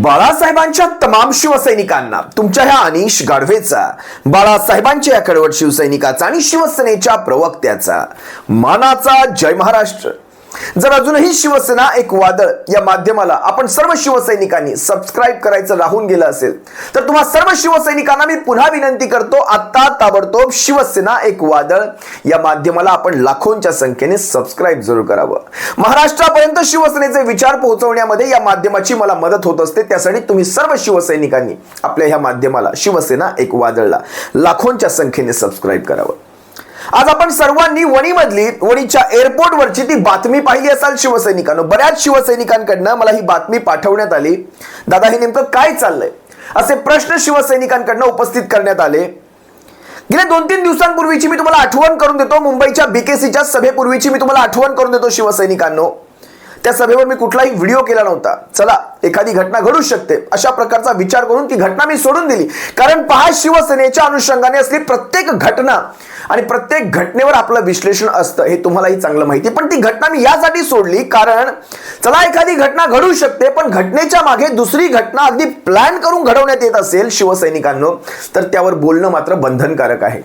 बाळासाहेबांच्या तमाम शिवसैनिकांना तुमच्या ह्या अनिश गाढवेचा, बाळासाहेबांच्या या कडवट शिवसैनिकाचा आणि शिवसेनेच्या प्रवक्त्याचा मानाचा जय महाराष्ट्र। जर अजूनही शिवसेना एक वादळ या माध्यमाला आपण सर्व शिवसैनिकांनी सबस्क्राइब करायचं राहून गेलं असेल तर तुम्हा सर्व शिवसैनिकांना मी पुन्हा विनंती करतो, आता ताबडतोब शिवसेना एक वादळ या माध्यमाला आपण लाखोंच्या संख्येने सबस्क्राइब जरूर करावं। महाराष्ट्रापर्यंत शिवसेनेचे विचार पोहोचवण्यामध्ये या माध्यमाची मला मदत होत असते, त्यासाठी तुम्ही सर्व शिवसैनिकांनी आपल्या ह्या माध्यमाला शिवसेना एक वादळला लाखोंच्या संख्येने सबस्क्राइब करावं। आज आपण सर्वांनी वणीच्या एअरपोर्ट वरची ती बातमी पाहिली असाल शिवसैनिकांनो। बऱ्याच शिवसैनिकांकडनं मला ही बातमी पाठवण्यात आली, दादा हे नेमकं काय चाललंय असे प्रश्न शिवसैनिकांकडनं उपस्थित करण्यात आले। गेल्या 2-3 दिवसांपूर्वीची मी तुम्हाला आठवण करून देतो, मुंबईच्या बीकेसीच्या सभेपूर्वीची मी तुम्हाला आठवण करून देतो शिवसैनिकांनो। त्या सभेवर मी कुठलाही व्हिडिओ केला नव्हता। चला एखादी घटना घडू शकते अशा प्रकारचा विचार करून ती घटना मी सोडून दिली, कारण पहा शिवसेनेच्या अनुषंगाने असली प्रत्येक घटना आणि प्रत्येक घटनेवर आपलं विश्लेषण असतं हे तुम्हालाही चांगलं माहिती। पण ती घटना मी यासाठी सोडली कारण चला एखादी घटना घडू शकते, पण घटनेच्या मागे दुसरी घटना अगदी प्लॅन करून घडवण्यात येत असेल शिवसैनिकांनो तर त्यावर बोलणं मात्र बंधनकारक आहे।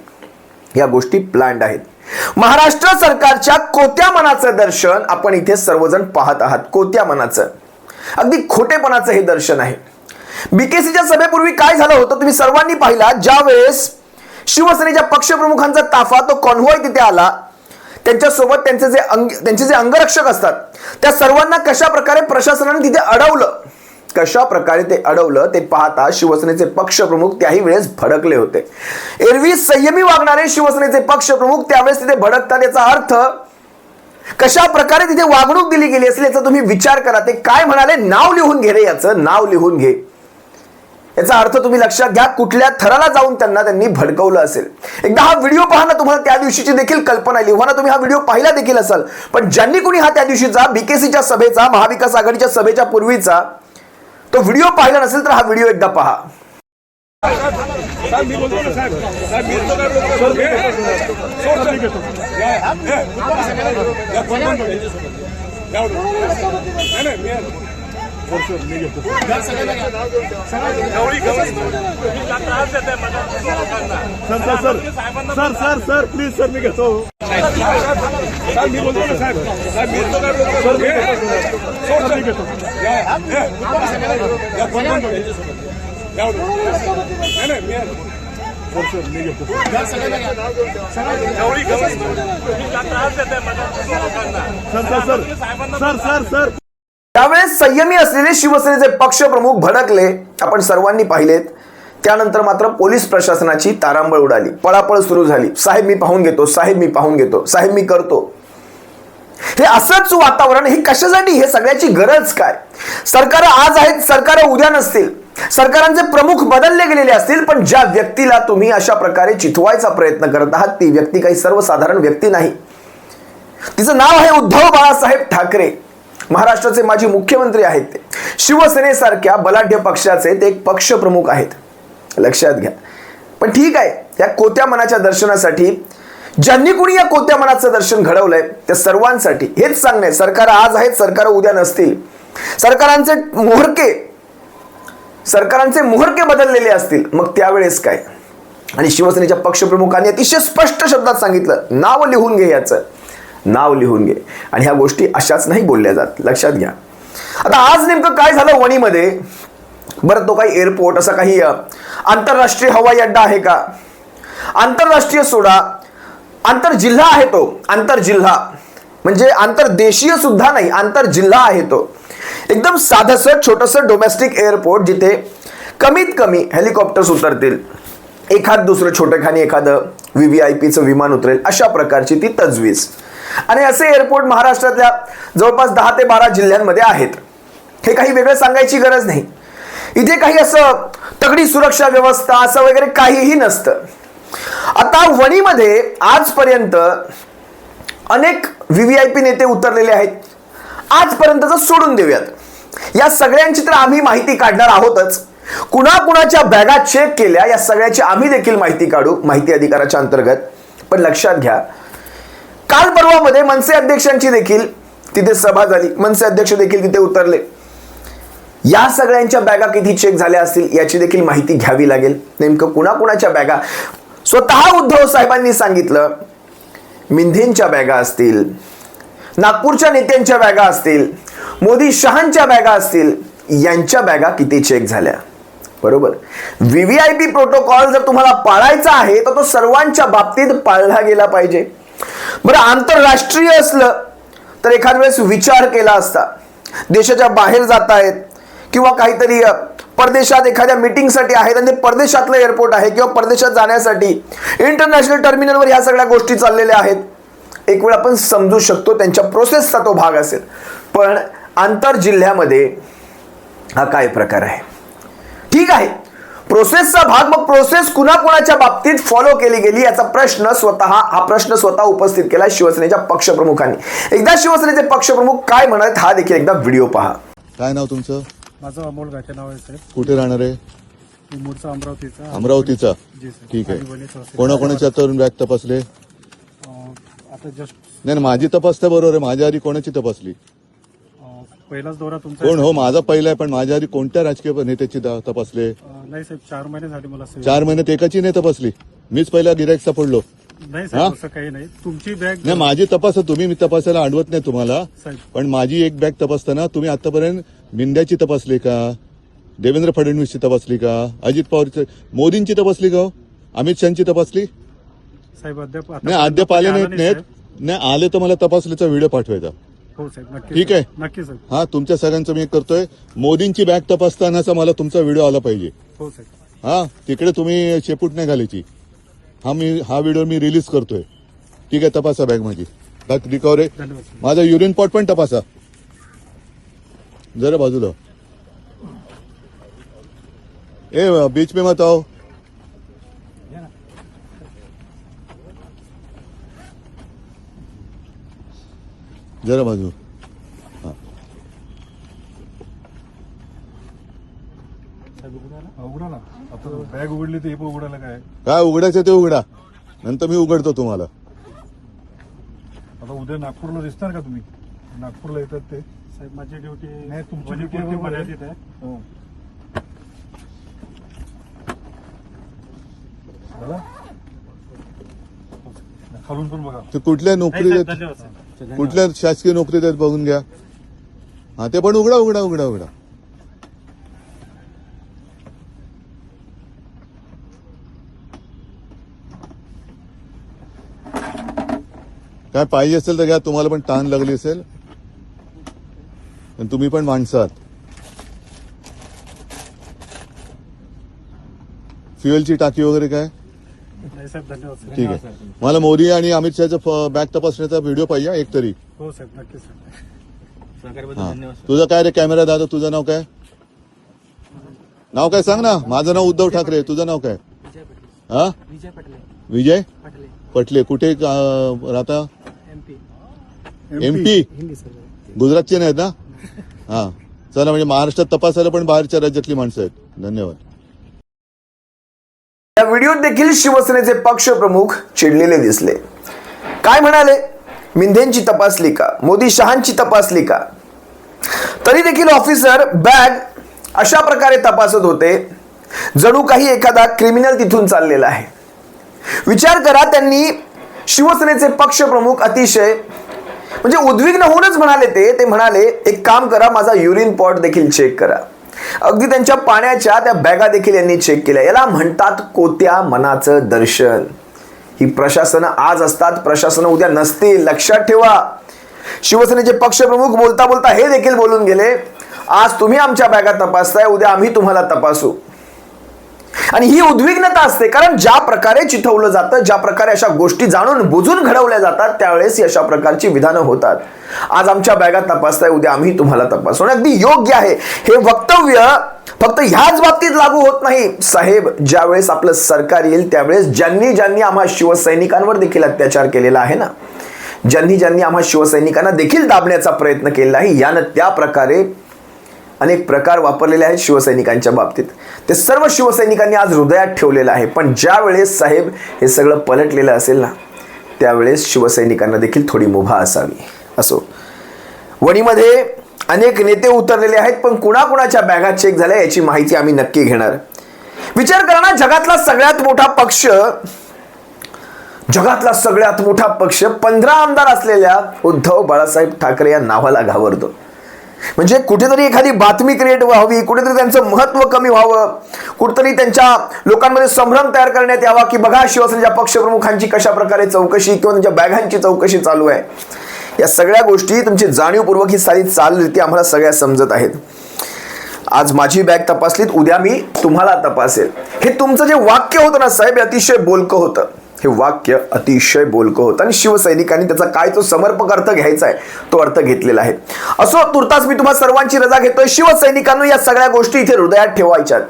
या गोष्टी प्लॅन्ड आहेत। महाराष्ट्र सरकारच्या कोत्या मनाचं दर्शन आपण इथे सर्वजण पाहत आहात। कोत्या मनाचं, अगदी खोटेपणाचं हे दर्शन आहे। बीकेसीच्या सभेपूर्वी काय झालं होतं तुम्ही सर्वांनी पाहिला, ज्या वेळेस शिवसेनेच्या पक्षप्रमुखांचा ताफा तो कॉन्व्हॉय तिथे आला, त्यांच्यासोबत त्यांचे जे अंगरक्षक असतात त्या सर्वांना कशा प्रकारे प्रशासनाने तिथे अडवलं, कशा प्रकारे ते अडवलं ते पाहता शिवसेनेचे पक्षप्रमुख त्याही वेळेस भडकले होते। एरवी संयमी वागणारे शिवसेनेचे पक्षप्रमुख त्यावेळेस तिथे भडकतात, याचा अर्थ कशा प्रकारे तिथे वागणूक दिली गेली असेल याचा तुम्ही विचार करा। ते काय म्हणाले, नाव लिहून घे रे, याचं नाव लिहून घे। याचा अर्थ तुम्ही लक्षात घ्या, कुठल्या थराला जाऊन त्यांनी भडकवलं असेल। एकदा हा व्हिडिओ पहा ना, तुम्हाला त्या दिवशीची देखील कल्पना येईल। ना तुम्ही हा व्हिडिओ पाहिला देखील असाल, पण ज्यांनी कोणी हा त्या दिवशीचा बीकेसीच्या सभेचा, महाविकास आघाडीच्या सभेच्या पूर्वीचा तो व्हिडिओ पाहिला नसेल तर हा व्हिडिओ एकदा पहा। सर प्लीज सर मी घेतो। मी बोलतो ना साहेब, मी तो काय बोलतो मी घेतो। सर त्यावेळेस संयमी असलेले शिवसेनेचे पक्षप्रमुख भडकले, आपण सर्वांनी पाहिलेत। त्यानंतर मात्र पोलीस प्रशासनाची तारांबळ उडाली, पळापळ सुरू झाली। साहेब मी पाहून घेतो, साहेब मी पाहून घेतो, साहेब मी करतो। हे असंच वातावरण, हे कशासाठी, हे सगळ्याची गरज काय? सरकार आज आहेत, सरकार उद्या नसतील, सरकारांचे प्रमुख बदलले गेलेले असतील, पण ज्या व्यक्तीला तुम्ही अशा प्रकारे चिथवायचा प्रयत्न करत आहात ती व्यक्ती काही सर्वसाधारण व्यक्ती नाही। तिचं नाव आहे उद्धव बाळासाहेब ठाकरे, महाराष्ट्राचे माजी मुख्यमंत्री आहेत। ते शिवसेनेसारख्या बलाढ्य पक्षाचे ते एक पक्षप्रमुख आहेत, लक्षात घ्या। पण ठीक आहे, या कोत्या मनाच्या दर्शनासाठी ज्यांनी कोणी या कोत्या मनाचं दर्शन घडवलंय त्या सर्वांसाठी हेच सांगणे, सरकार आज आहेत, सरकार उद्या नसतील, सरकारांचे मुहूर्के बदललेले असतील, मग त्यावेळेस काय? आणि शिवसेनेच्या पक्षप्रमुखांनी अतिशय स्पष्ट शब्दात सांगितलं, नाव लिहून घे, याचं नाव लिहून घे। आणि ह्या गोष्टी अशाच नाही बोलल्या जात, लक्षात घ्या। आता आज नेमकं काय झालं वणीमध्ये? बरं, तो काही एअरपोर्ट असा काही आंतरराष्ट्रीय हवाई अड्डा आहे का? आंतरराष्ट्रीय सोडा, आंतरजिल्हा आहे तो। आंतरजिल्हा म्हणजे आंतरदेशीय सुद्धा नाही, आंतरजिल्हा आहे तो। एकदम साधंसं छोटंसं डोमेस्टिक एअरपोर्ट, जिथे कमीत कमी हेलिकॉप्टर्स उतरतील, एखाद दुसरं छोटेखानी एखादं VVIPचं विमान उतरेल, अशा प्रकारची ती तजवीज। आणि असे एअरपोर्ट महाराष्ट्रातल्या जवळपास 10 ते 12 जिल्ह्यांमध्ये आहेत। हे काही वेगळं सांगायची गरज नाही। इथे काही असं तगडी सुरक्षा व्यवस्था असं वगैरे काहीही नसतं। आता वणीमध्ये आजपर्यंत अनेक VVIP नेते उतरलेले आहेत, आजपर्यंतचं सोडून देऊयात। या सगळ्यांची तर आम्ही माहिती काढणार आहोतच, कुणाकुणाच्या बॅगा चेक केल्या या सगळ्याची आम्ही देखील माहिती काढू माहिती अधिकाराच्या अंतर्गत। पण लक्षात घ्या, काल परवामध्ये मनसे अध्यक्षांची देखील तिथे सभा झाली, मनसे अध्यक्ष देखील तिथे उतरले। या सगळ्यांच्या बॅगा किती चेक झाल्या असतील याची देखील माहिती घ्यावी लागेल. नेमकं कुणाकुणाच्या बॅगा, स्वतः उद्धव साहेबांनी सांगितलं मिंधेंच्या बॅगा असतील, नागपूरच्या नेत्यांच्या बॅगा असतील, मोदी शहांच्या बॅगा असतील, यांच्या बॅगा किती चेक झाल्या. बरोबर. व्हीव्हीआयपी प्रोटोकॉल जर तुम्हाला पाळायचा आहे तर तो सर्वांच्या बाबतीत पाळला गेला पाहिजे. बरं, आंतरराष्ट्रीय असलं तर एखाद्या वेळेस विचार केला असता. देशाच्या बाहेर जात आहेत किंवा काहीतरी परदेशात एखाद्या मीटिंगसाठी आहेत आणि परदेशातलं एअरपोर्ट आहे किंवा परदेशात जाण्यासाठी इंटरनॅशनल टर्मिनलवर ह्या सगळ्या गोष्टी चाललेल्या आहेत, एक वेळ आपण समजू शकतो त्यांच्या प्रोसेसचा तो भाग असेल. पण आंतर जिल्ह्यामध्ये हा काय प्रकार आहे? ठीक आहे, प्रोसेसचा भाग. मग प्रोसेस कुणाकुणाच्या बाबतीत फॉलो केली गेली याचा प्रश्न स्वतः उपस्थित केला शिवसेनेच्या पक्षप्रमुखांनी. एकदा शिवसेनेचे पक्षप्रमुख काय म्हणाले हा देखील एकदा व्हिडिओ पहा. काय नाव तुमचं? माझं अमोल गाठे नाव आहे साहेब. कुठे राहणार आहे? मी मूळचा अमरावतीचा. अमरावतीचा. जी साहेब. ठीक आहे. आणि वणी तहसील. कोणाकोणाच्या तरुण बॅग तपासले? आता जस्ट नाही, माझी तपासता बरोबर आहे. माझ्या आधी कोणाची तपासली? पहिलाच दौरा तुमचा कोण? हो, माझा पहिला आहे, पण माझ्या आधी कोणत्या राजकीय नेत्याची तपासले? नाही साहेब, 4 महिने झाले मला सेवा. 4 महिन्यात एकाची नाही तपासली. मीच पहिला गिराईक सापडलो. नाही हा? साहेब, असं काही नाही. तुमची बॅग नाही, माझी तपासा तुम्ही. मी तपासायला अडवत नाही तुम्हाला, साहेब. पण माझी एक बॅग तपासताना तुम्ही आतापर्यंत मिंद्याची तपासली का? देवेंद्र फडणवीसची तपासली का? अजित पवारची, मोदींची तपासली का? अमित शहाची तपासली? साहेब अद्याप नाही, अद्याप आले नाहीत. साहेब. नाही आले तर मला तपासलीचा व्हिडिओ पाठवायचा. हो साहेब, नक्की. ठीक आहे. नक्की साहेब. हा, तुमच्या सगळ्यांचं मी एक करतोय. मोदींची बॅग तपासतानाचा मला तुमचा व्हिडिओ आला पाहिजे. हो साहेब. हा, तिकडे तुम्ही शेपूट नाही घालायची. हा व्हिडिओ मी रिलीज करतोय. ठीक आहे, तपासा बॅग माझी. बॅग रिकव्हर आहे. धन्यवाद साहेब. माझा युरिन पॉट पण तपासा जरा बाजूला. ए, बीच पे मत आओ. जरा बाजू. उघडा ना. आता बॅग उघडली तर हे पण उघडायला काय उघडायचं ते उघडा, नंतर मी उघडतो तुम्हाला. आता उद्या नागपूरला दिसणार का तुम्ही? नागपूरला येतात ते. साहेब माझी ड्युटी नाही, तुमची वणी duty पुरती बरोबर आहे. मर्यादित आहे. हो. झालं? खालून पण बघा. ते कुठल्या नोकरी नाही, साहेब, देत, धन्यवाद साहेब. कुठल्या शासकीय नोकरी देत बघून घ्या. हा, ते पण उघडा उघडा उघडा उघडा. काय पाहिजे असेल तर घ्या. तुम्हाला पण ताण लागली असेल, पण तुम्ही पण माणसं आहात. फ्युएलची टाकी वगैरे काय? नाही साहेब, धन्यवाद साहेब. ठीक आहे. मला मोदी आणि अमित शहाचा बॅग तपासण्याचा व्हिडिओ पाहिजे एक तरी. हो साहेब, नक्की साहेब. हा. तुझं काय रे कॅमेरा दादा? तुझं नाव काय? नाव काय सांग ना. माझं नाव उद्धव ठाकरे. तुझं नाव काय? हा, विजय पटले. विजय पटले. पटले. कुठे राहता? MP. MP. हिंदी सर. गुजरातचे नाहीत ना? हा, चला. म्हणजे महाराष्ट्रात तपासायला पण बाहेरच्या राज्यातली माणसं आहेत. धन्यवाद. या व्हिडिओत देखील शिवसेनेचे पक्षप्रमुख चिडलेले दिसले. काय म्हणाले? मिंधेंची तपासली का? मोदी शहांची तपासली का? तरी देखील ऑफिसर बॅग अशा प्रकारे तपासत होते जणू काही एखादा क्रिमिनल तिथून चाललेला आहे. विचार करा, त्यांनी शिवसेनेचे पक्षप्रमुख अतिशय म्हणजे उद्विग्न होऊनच म्हणाले. ते म्हणाले एक काम करा, माझा युरिन पॉट देखील चेक करा. अगदी त्यांच्या पाण्याच्या त्या बॅगा देखील यांनी चेक केल्या. याला म्हणतात कोत्या मनाचं दर्शन. ही प्रशासनं आज असतात, प्रशासनं उद्या नसतील. लक्षात ठेवा. शिवसेनेचे पक्षप्रमुख बोलता बोलता हे देखील बोलून गेले, आज तुम्ही आमच्या बॅगा तपासताय, उद्या आम्ही तुम्हाला तपासू. आणि ही उद्विग्नता असते, कारण ज्या प्रकारे चिथवलं जातं, ज्या प्रकारे अशा गोष्टी जाणून बुजून घडवल्या जातात, त्यावेळेस अशा प्रकारची विधानं होतात. आज आमच्या बॅगा तपासताय, उद्या आम्ही तुम्हाला तपासू. अगदी योग्य आहे. हे वक्तव्य फक्त ह्याच बाबतीत लागू होत नाही साहेब. ज्यावेळेस आपलं सरकार येईल त्यावेळेस ज्यांनी आम्हा शिवसैनिकांवर देखील अत्याचार केलेला आहे ना, ज्यांनी आम्हा शिवसैनिकांना देखील दाबण्याचा प्रयत्न केलेला आहे, यानं त्या प्रकारे अनेक प्रकार वापरलेले आहेत शिवसैनिकांच्या बाबतीत. ते सर्व शिवसैनिकांनी आज हृदयात ठेवलेलं आहे. पण ज्या वेळेस साहेब हे सगळं पलटलेलं असेल ना, त्यावेळेस शिवसैनिकांना देखील थोडी मुभा असावी. असो, वणीमध्ये अनेक नेते उतरलेले आहेत, पण कुणाकुणाच्या बॅगा चेक झाल्या याची माहिती आम्ही नक्की घेणार. विचार करा ना, जगातला सगळ्यात मोठा पक्ष 15 आमदार असलेल्या उद्धव बाळासाहेब ठाकरे या नावाला घाबरतो. म्हणजे कुठेतरी एखादी बातमी क्रिएट व्हावी, कुठेतरी त्यांचं महत्व कमी व्हावं, कुठेतरी त्यांच्या लोकांमध्ये संभ्रम तयार करण्यात यावा की बघा शिवसेनेच्या पक्षप्रमुखांची कशा प्रकारे चौकशी किंवा त्यांच्या बॅगांची चौकशी चालू आहे. या सगळ्या गोष्टी तुमची जाणीवपूर्वक ही सारी चालरीती आम्हाला सगळ्या समजत आहेत. आज माझी बॅग तपासलीत, उद्या मी तुम्हाला तपासेल. हे तुमचं जे वाक्य होतं ना साहेब, अतिशय बोलकं होतं. हे वाक्य अतिशय बोलकं होतं आणि शिवसैनिकांनी त्याचा काय तो समर्पक अर्थ घ्यायचा आहे तो अर्थ घेतलेला आहे. असो, तुर्तास मी तुम्हा सर्वांची रजा घेतोय. शिवसैनिकांनो, या सगळ्या गोष्टी इथे हृदयात ठेवायच्यात.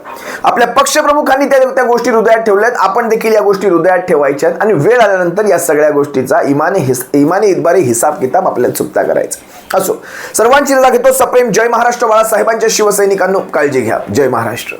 आपल्या पक्षप्रमुखांनी त्या गोष्टी हृदयात ठेवल्यात, आपण देखील या गोष्टी हृदयात ठेवायच्यात आणि वेळ आल्यानंतर या सगळ्या गोष्टीचा इमानी इतबारी हिसाब किताब आपल्याला चुकता करायचा. असो, सर्वांची रजा घेतो. सप्रेम जय महाराष्ट्र. बाळासाहेबांच्या शिवसैनिकांनो, काळजी घ्या. जय महाराष्ट्र.